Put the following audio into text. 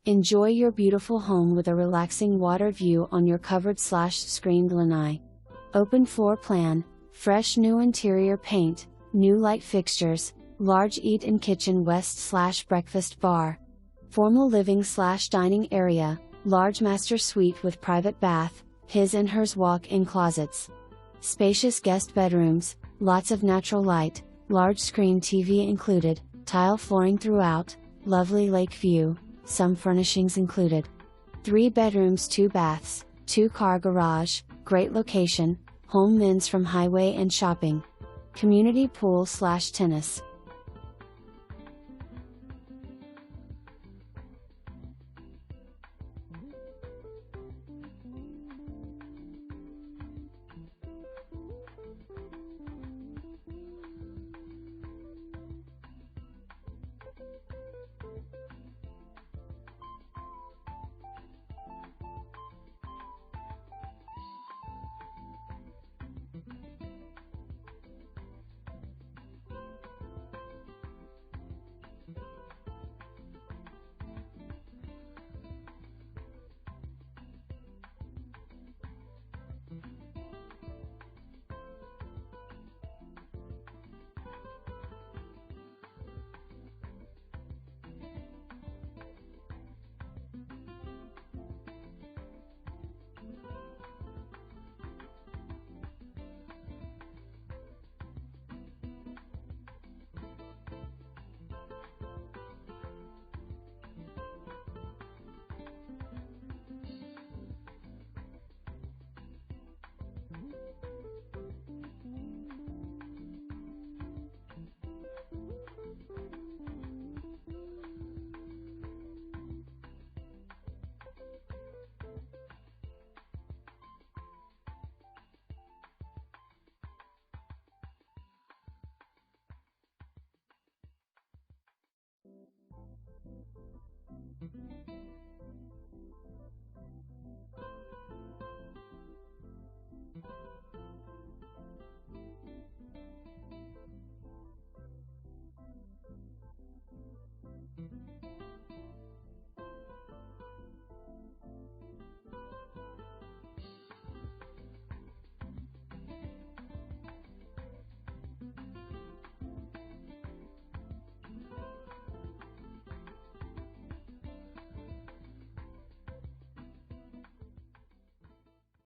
Enjoy your beautiful home with a relaxing water view on your covered/screened lanai. Open floor plan, fresh new interior paint, new light fixtures, large eat-in kitchen west/breakfast bar. Formal living/dining area, large master suite with private bath, his and hers walk-in closets. Spacious guest bedrooms, lots of natural light, large screen TV included, tile flooring throughout, lovely lake view, some furnishings included. 3 bedrooms 2 baths, 2-car garage, great location, home mins from highway and shopping. Community pool/tennis,